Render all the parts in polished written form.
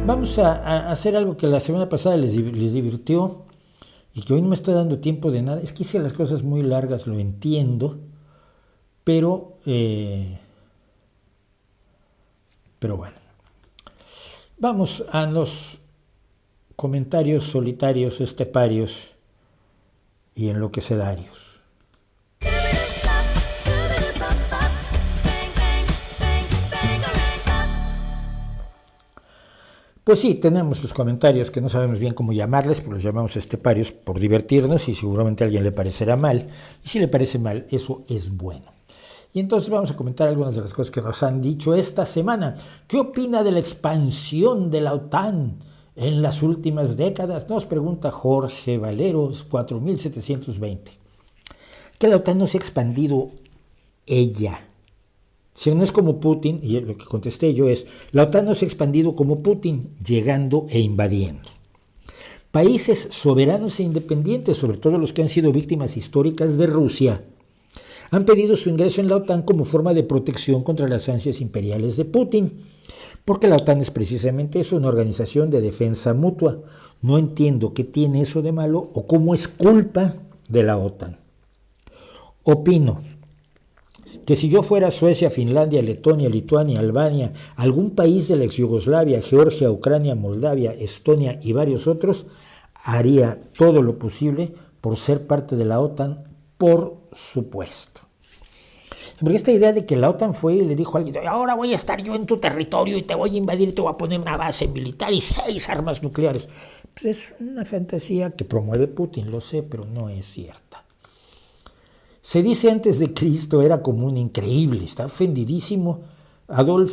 Vamos a hacer algo que la semana pasada les divirtió y que hoy no me está dando tiempo de nada. Es que hice las cosas muy largas, lo entiendo, pero bueno. Vamos a los comentarios solitarios, esteparios y enloquecedarios. Pues sí, tenemos los comentarios que no sabemos bien cómo llamarles, pero los llamamos esteparios por divertirnos y seguramente a alguien le parecerá mal. Y si le parece mal, eso es bueno. Y entonces vamos a comentar algunas de las cosas que nos han dicho esta semana. ¿Qué opina de la expansión de la OTAN en las últimas décadas? Nos pregunta Jorge Valeros, 4720. Que la OTAN no se ha expandido ella. Si no es como Putin, y lo que contesté yo es, la OTAN no se ha expandido como Putin, llegando e invadiendo. Países soberanos e independientes, sobre todo los que han sido víctimas históricas de Rusia, han pedido su ingreso en la OTAN como forma de protección contra las ansias imperiales de Putin, porque la OTAN es precisamente eso, una organización de defensa mutua. No entiendo qué tiene eso de malo o cómo es culpa de la OTAN. Opino que si yo fuera Suecia, Finlandia, Letonia, Lituania, Albania, algún país de la ex Yugoslavia, Georgia, Ucrania, Moldavia, Estonia y varios otros, haría todo lo posible por ser parte de la OTAN, por supuesto. Porque esta idea de que la OTAN fue y le dijo a alguien, ahora voy a estar yo en tu territorio y te voy a invadir y te voy a poner una base militar y 6 armas nucleares, pues es una fantasía que promueve Putin, lo sé, pero no es cierta. Se dice antes de Cristo era común, increíble, está ofendidísimo. Adolf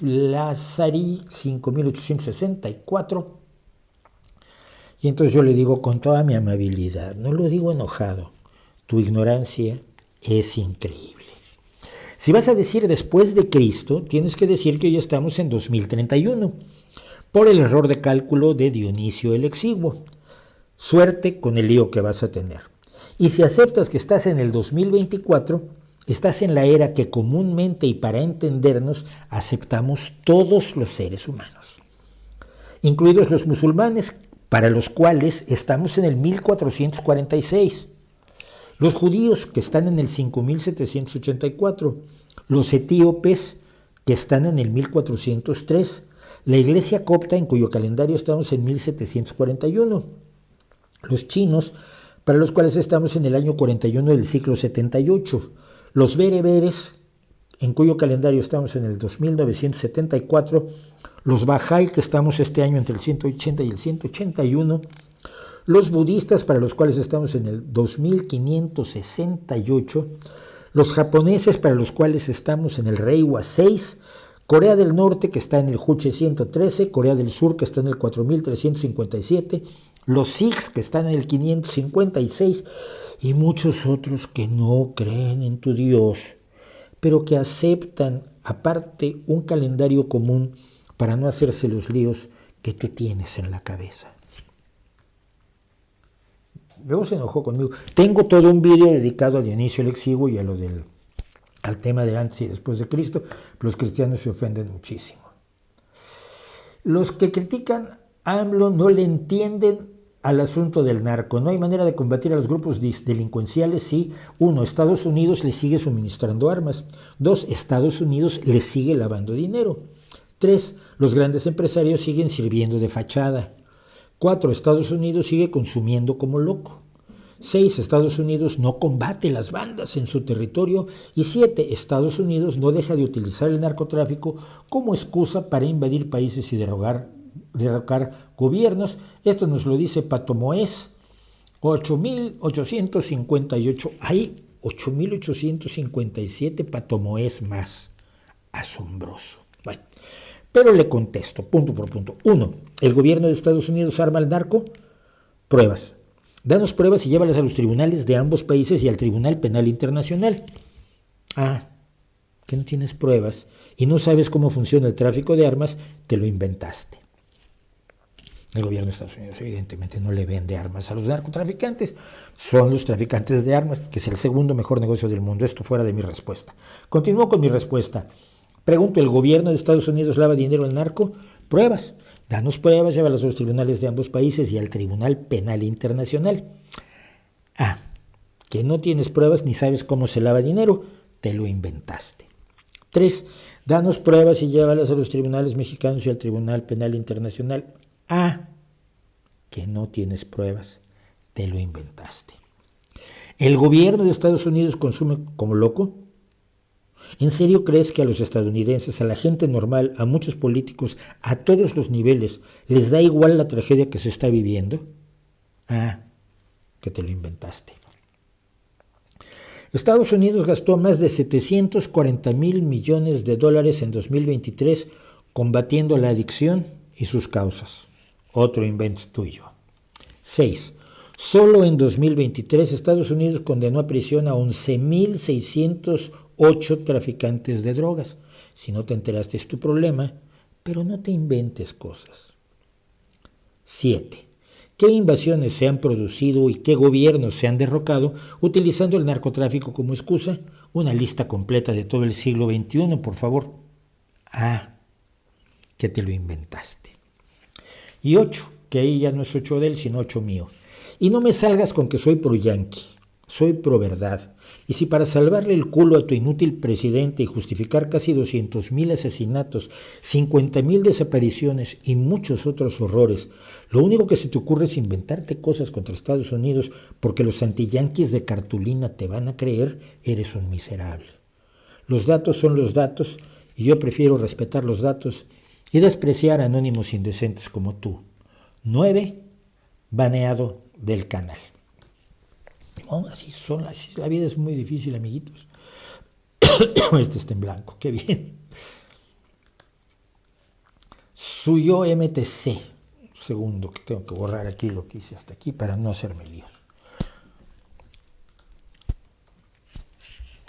Lazari, 5864. Y entonces yo le digo con toda mi amabilidad, no lo digo enojado, tu ignorancia es increíble. Si vas a decir después de Cristo, tienes que decir que ya estamos en 2031, por el error de cálculo de Dionisio el Exiguo. Suerte con el lío que vas a tener. Y si aceptas que estás en el 2024, estás en la era que comúnmente y para entendernos aceptamos todos los seres humanos, incluidos los musulmanes, para los cuales estamos en el 1446, los judíos que están en el 5784, los etíopes que están en el 1403, la iglesia copta en cuyo calendario estamos en 1741, los chinos para los cuales estamos en el año 41 del ciclo 78, los bereberes, en cuyo calendario estamos en el 2974, los Bahá'í, que estamos este año entre el 180 y el 181, los budistas, para los cuales estamos en el 2568, los japoneses, para los cuales estamos en el Reiwa 6, Corea del Norte, que está en el Juche 113, Corea del Sur, que está en el 4357, los Sikhs, que están en el 556, y muchos otros que no creen en tu Dios, pero que aceptan, aparte, un calendario común para no hacerse los líos que tú tienes en la cabeza. Luego se enojó conmigo. Tengo todo un vídeo dedicado a Dionisio el Exiguo y a al tema de antes y después de Cristo, pero los cristianos se ofenden muchísimo. Los que critican a AMLO no le entienden al asunto del narco. No hay manera de combatir a los grupos delincuenciales si, 1, Estados Unidos le sigue suministrando armas, 2, Estados Unidos le sigue lavando dinero, 3, los grandes empresarios siguen sirviendo de fachada, 4, Estados Unidos sigue consumiendo como loco, 6, Estados Unidos no combate las bandas en su territorio, y 7, Estados Unidos no deja de utilizar el narcotráfico como excusa para invadir países y derrocar gobiernos. Esto nos lo dice Pato Moés, 8.858. Hay 8.857 Pato Moés más. Asombroso. Bueno, pero le contesto, punto por punto. 1. ¿El gobierno de Estados Unidos arma al narco? Pruebas. Danos pruebas y llévalas a los tribunales de ambos países y al Tribunal Penal Internacional. Que no tienes pruebas y no sabes cómo funciona el tráfico de armas, te lo inventaste. El gobierno de Estados Unidos evidentemente no le vende armas a los narcotraficantes, son los traficantes de armas, que es el segundo mejor negocio del mundo. Esto fuera de mi respuesta. Continúo con mi respuesta. Pregunto, ¿el gobierno de Estados Unidos lava dinero al narco? Pruebas. Danos pruebas, llévalas a los tribunales de ambos países y al Tribunal Penal Internacional. A. Que no tienes pruebas ni sabes cómo se lava dinero, te lo inventaste. 3. Danos pruebas y llévalas a los tribunales mexicanos y al Tribunal Penal Internacional. A. Que no tienes pruebas, te lo inventaste. ¿El gobierno de Estados Unidos consume como loco? ¿En serio crees que a los estadounidenses, a la gente normal, a muchos políticos, a todos los niveles, les da igual la tragedia que se está viviendo? Ah, que te lo inventaste. Estados Unidos gastó más de 740,000 millones de dólares en 2023 combatiendo la adicción y sus causas. Otro invento tuyo. 6. Solo en 2023 Estados Unidos condenó a prisión a 11,608 traficantes de drogas. Si no te enteraste es tu problema, pero no te inventes cosas. 7. ¿Qué invasiones se han producido y qué gobiernos se han derrocado utilizando el narcotráfico como excusa? Una lista completa de todo el siglo XXI, por favor. Ah, que te lo inventaste. Y 8, que ahí ya no es 8 de él, sino 8 mío. Y no me salgas con que soy pro yanqui, soy pro verdad. Y si para salvarle el culo a tu inútil presidente y justificar casi 200,000 asesinatos, 50,000 desapariciones y muchos otros horrores, lo único que se te ocurre es inventarte cosas contra Estados Unidos porque los antiyanquis de cartulina te van a creer, eres un miserable. Los datos son los datos y yo prefiero respetar los datos y despreciar a anónimos indecentes como tú. 9. Baneado del canal. Oh, así la vida es muy difícil, amiguitos. Este está en blanco, qué bien. Suyo MTC. Segundo, que tengo que borrar aquí lo que hice hasta aquí para no hacerme líos.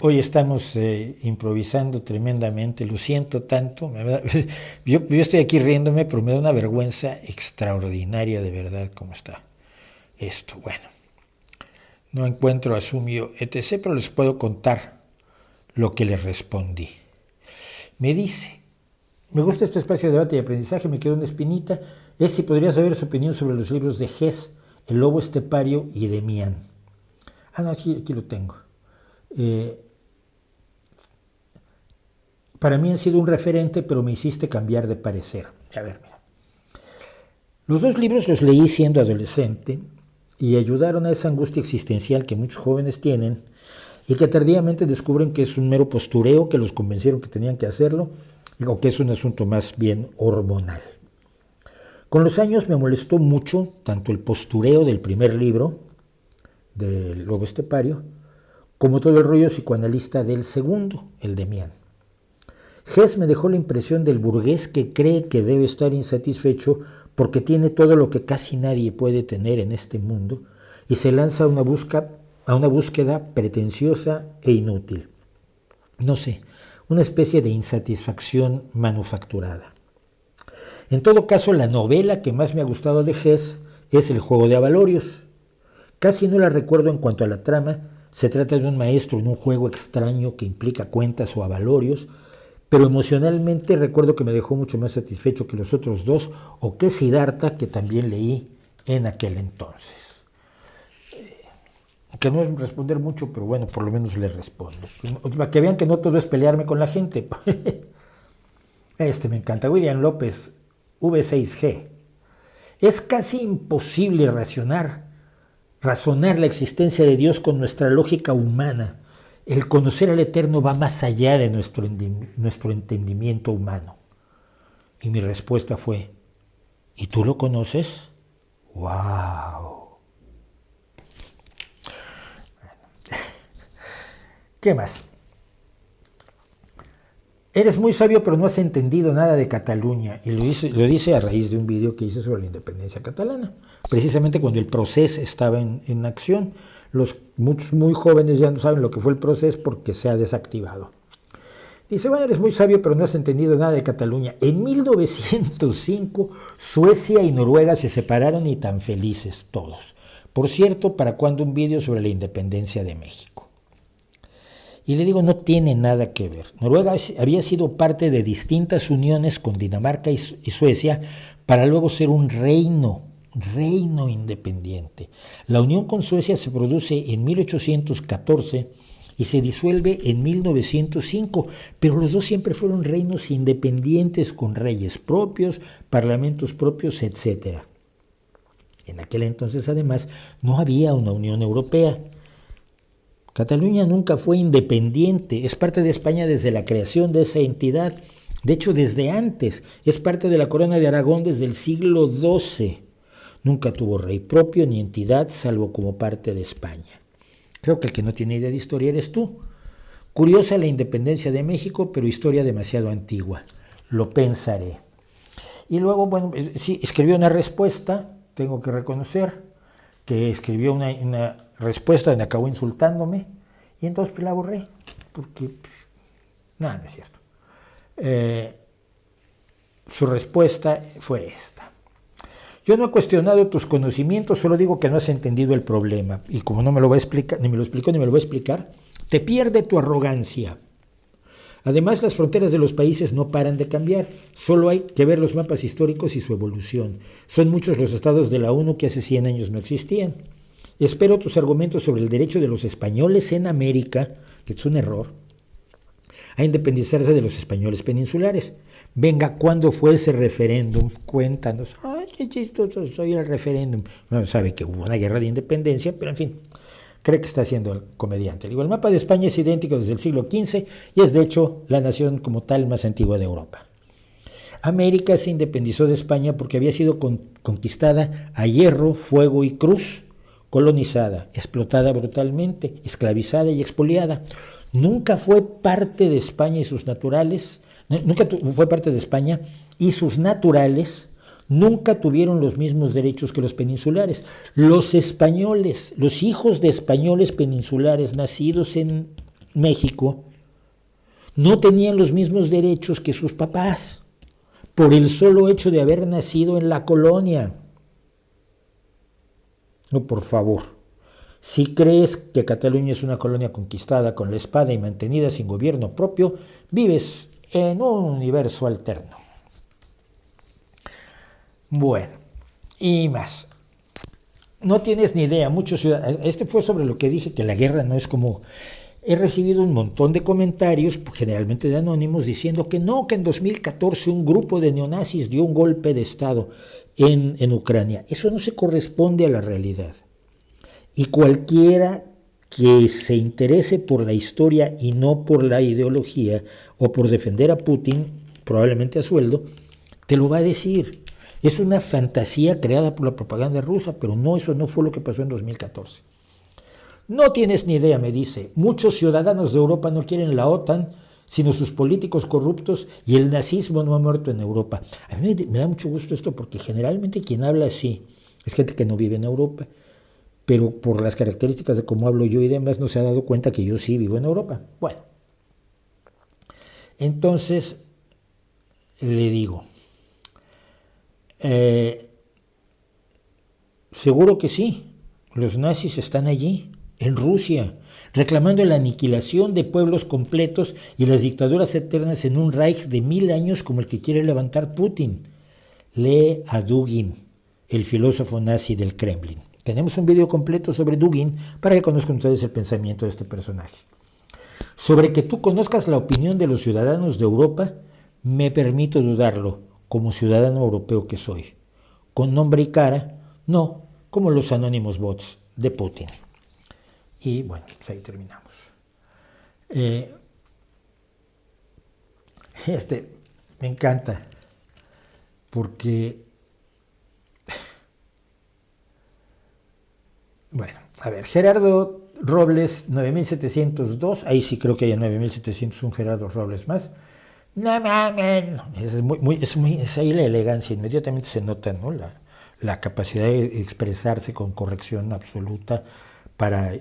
Hoy estamos improvisando tremendamente, lo siento tanto. Yo estoy aquí riéndome, pero me da una vergüenza extraordinaria de verdad cómo está esto. Bueno, no encuentro a Sumio etc., pero les puedo contar lo que le respondí. Me dice, me gusta este espacio de debate y aprendizaje, me quedó una espinita, es si podría saber su opinión sobre los libros de Hess, El lobo estepario y Demián. Ah, no, aquí lo tengo. Para mí han sido un referente, pero me hiciste cambiar de parecer. A ver, mira. Los dos libros los leí siendo adolescente y ayudaron a esa angustia existencial que muchos jóvenes tienen y que tardíamente descubren que es un mero postureo, que los convencieron que tenían que hacerlo, o que es un asunto más bien hormonal. Con los años me molestó mucho tanto el postureo del primer libro, del lobo estepario, como todo el rollo psicoanalista del segundo, el Demián. Hess me dejó la impresión del burgués que cree que debe estar insatisfecho porque tiene todo lo que casi nadie puede tener en este mundo y se lanza a una búsqueda pretenciosa e inútil. No sé, una especie de insatisfacción manufacturada. En todo caso, la novela que más me ha gustado de Hess es El juego de abalorios. Casi no la recuerdo en cuanto a la trama, se trata de un maestro en un juego extraño que implica cuentas o abalorios, pero emocionalmente recuerdo que me dejó mucho más satisfecho que los otros dos, o que Siddhartha, que también leí en aquel entonces. Que no es responder mucho, pero bueno, por lo menos le respondo. Para que vean que no todo es pelearme con la gente. Me encanta. William López, V6G. Es casi imposible razonar la existencia de Dios con nuestra lógica humana. El conocer al Eterno va más allá de nuestro entendimiento humano. Y mi respuesta fue, ¿y tú lo conoces? ¡Wow! ¿Qué más? Eres muy sabio, pero no has entendido nada de Cataluña. Y lo dice a raíz de un vídeo que hice sobre la independencia catalana. Precisamente cuando el proceso estaba en acción. Muchos muy jóvenes ya no saben lo que fue el proceso porque se ha desactivado. Dice, bueno, eres muy sabio, pero no has entendido nada de Cataluña. En 1905, Suecia y Noruega se separaron y tan felices todos. Por cierto, ¿para cuándo un vídeo sobre la independencia de México? Y le digo, no tiene nada que ver. Noruega había sido parte de distintas uniones con Dinamarca y Suecia para luego ser un reino independiente. La unión con Suecia se produce en 1814 y se disuelve en 1905, pero los dos siempre fueron reinos independientes con reyes propios, parlamentos propios, etc. En aquel entonces, además, no había una Unión Europea. Cataluña nunca fue independiente, es parte de España desde la creación de esa entidad. De hecho, desde antes, es parte de la corona de Aragón desde el siglo XII. Nunca tuvo rey propio ni entidad, salvo como parte de España. Creo que el que no tiene idea de historia eres tú. Curiosa la independencia de México, pero historia demasiado antigua. Lo pensaré. Y luego, bueno, sí, escribió una respuesta, tengo que reconocer, que escribió una respuesta donde acabó insultándome, y entonces pues la borré, porque, nada, no es cierto. Su respuesta fue esta. Yo no he cuestionado tus conocimientos, solo digo que no has entendido el problema. Y como no me lo va a explicar, ni me lo explicó ni me lo va a explicar, te pierde tu arrogancia. Además, las fronteras de los países no paran de cambiar. Solo hay que ver los mapas históricos y su evolución. Son muchos los estados de la ONU que hace 100 años no existían. Espero tus argumentos sobre el derecho de los españoles en América, que es un error, a independizarse de los españoles peninsulares. Venga, ¿cuándo fue ese referéndum? Cuéntanos. Ay, qué chistoso soy el referéndum. No sabe que hubo una guerra de independencia, pero en fin, cree que está siendo el comediante. Digo, el mapa de España es idéntico desde el siglo XV y es de hecho la nación como tal más antigua de Europa. América se independizó de España porque había sido conquistada a hierro, fuego y cruz, colonizada, explotada brutalmente, esclavizada y expoliada. Nunca fue parte de España y sus naturales. Nunca fue parte de España y sus naturales nunca tuvieron los mismos derechos que los peninsulares. Los españoles, los hijos de españoles peninsulares nacidos en México, no tenían los mismos derechos que sus papás por el solo hecho de haber nacido en la colonia. No, por favor. Si crees que Cataluña es una colonia conquistada con la espada y mantenida sin gobierno propio, vives en un universo alterno. Bueno, y más. No tienes ni idea, muchos ciudadanos. Este fue sobre lo que dije, que la guerra no es como. He recibido un montón de comentarios, generalmente de anónimos, diciendo que no, que en 2014 un grupo de neonazis dio un golpe de Estado en Ucrania. Eso no se corresponde a la realidad. Y cualquiera que se interese por la historia y no por la ideología o por defender a Putin, probablemente a sueldo, te lo va a decir. Es una fantasía creada por la propaganda rusa, pero no, eso no fue lo que pasó en 2014. No tienes ni idea, me dice. Muchos ciudadanos de Europa no quieren la OTAN, sino sus políticos corruptos, y el nazismo no ha muerto en Europa. A mí me da mucho gusto esto porque generalmente quien habla así es gente que no vive en Europa, pero por las características de cómo hablo yo y demás no se ha dado cuenta que yo sí vivo en Europa. Bueno, entonces le digo, seguro que sí, los nazis están allí, en Rusia, reclamando la aniquilación de pueblos completos y las dictaduras eternas en un Reich de 1000 años como el que quiere levantar Putin. Lee a Dugin, el filósofo nazi del Kremlin. Tenemos un video completo sobre Dugin para que conozcan ustedes el pensamiento de este personaje. Sobre que tú conozcas la opinión de los ciudadanos de Europa, me permito dudarlo, como ciudadano europeo que soy. Con nombre y cara, no como los anónimos bots de Putin. Y bueno, pues ahí terminamos. Me encanta, porque, bueno, a ver, Gerardo Robles 9702, ahí sí creo que hay 9701 Gerardo Robles más. No, es ahí la elegancia, inmediatamente se nota, ¿no? La capacidad de expresarse con corrección absoluta para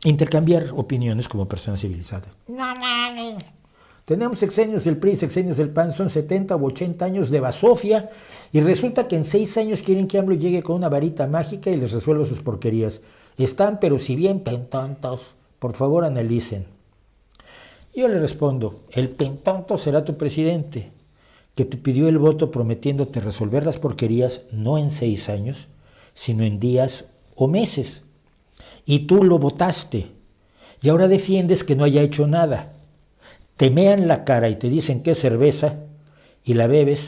intercambiar opiniones como personas civilizadas. No. Tenemos sexenios del PRI, sexenios del PAN, son 70 u 80 años de basofia, y resulta que en 6 años quieren que AMLO llegue con una varita mágica y les resuelva sus porquerías. Están, pero si bien pentontos, por favor analicen. Y yo le respondo, el pentonto será tu presidente, que te pidió el voto prometiéndote resolver las porquerías no en 6 años, sino en días o meses. Y tú lo votaste. Y ahora defiendes que no haya hecho nada. Te mean la cara y te dicen que es cerveza y la bebes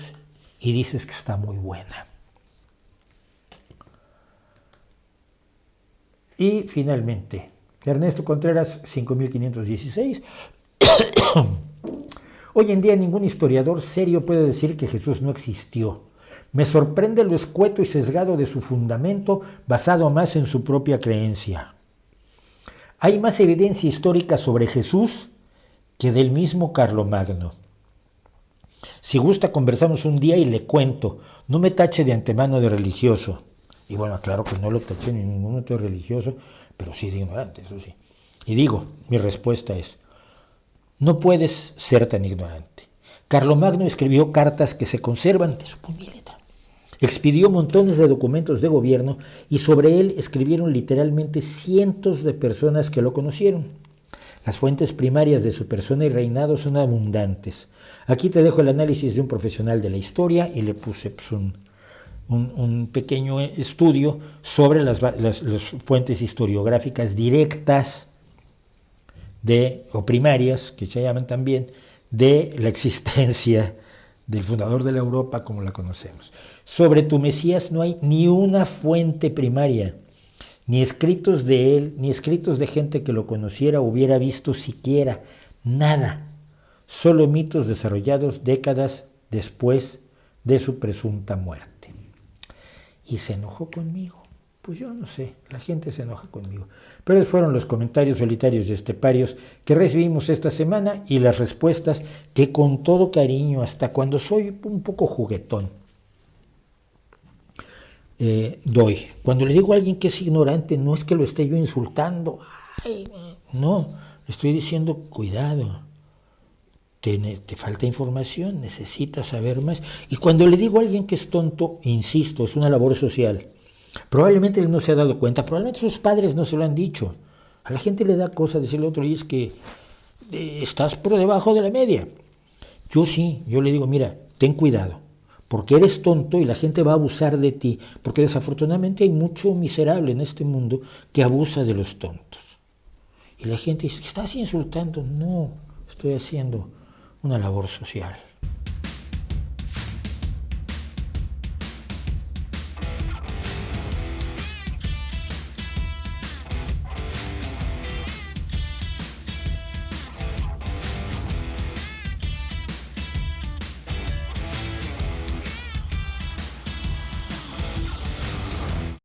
y dices que está muy buena. Y finalmente, Ernesto Contreras, 5516. Hoy en día ningún historiador serio puede decir que Jesús no existió. Me sorprende lo escueto y sesgado de su fundamento, basado más en su propia creencia. Hay más evidencia histórica sobre Jesús que del mismo Carlomagno. Si gusta, conversamos un día y le cuento. No me tache de antemano de religioso. Y bueno, claro que no lo taché ni ningún otro religioso, pero sí de ignorante, eso sí. Y digo, mi respuesta es, no puedes ser tan ignorante. Carlomagno escribió cartas que se conservan de su puñeta. Expidió montones de documentos de gobierno y sobre él escribieron literalmente cientos de personas que lo conocieron. Las fuentes primarias de su persona y reinado son abundantes. Aquí te dejo el análisis de un profesional de la historia y le puse pues, un pequeño estudio sobre las fuentes historiográficas directas o primarias, que se llaman también, de la existencia del fundador de la Europa como la conocemos. Sobre tu Mesías no hay ni una fuente primaria, ni escritos de él, ni escritos de gente que lo conociera o hubiera visto siquiera, nada. Solo mitos desarrollados décadas después de su presunta muerte. Y se enojó conmigo. Pues yo no sé, la gente se enoja conmigo. Pero esos fueron los comentarios solitarios y esteparios que recibimos esta semana y las respuestas que con todo cariño, hasta cuando soy un poco juguetón, doy. Cuando le digo a alguien que es ignorante, no es que lo esté yo insultando. Ay, no, le estoy diciendo, cuidado. Te falta información, necesitas saber más. Y cuando le digo a alguien que es tonto, insisto, es una labor social. Probablemente él no se ha dado cuenta, probablemente sus padres no se lo han dicho. A la gente le da cosa decirle a otro, y es que estás por debajo de la media. Yo sí, yo le digo, mira, ten cuidado, porque eres tonto y la gente va a abusar de ti, porque desafortunadamente hay mucho miserable en este mundo que abusa de los tontos. Y la gente dice, ¿estás insultando? No, estoy haciendo una labor social.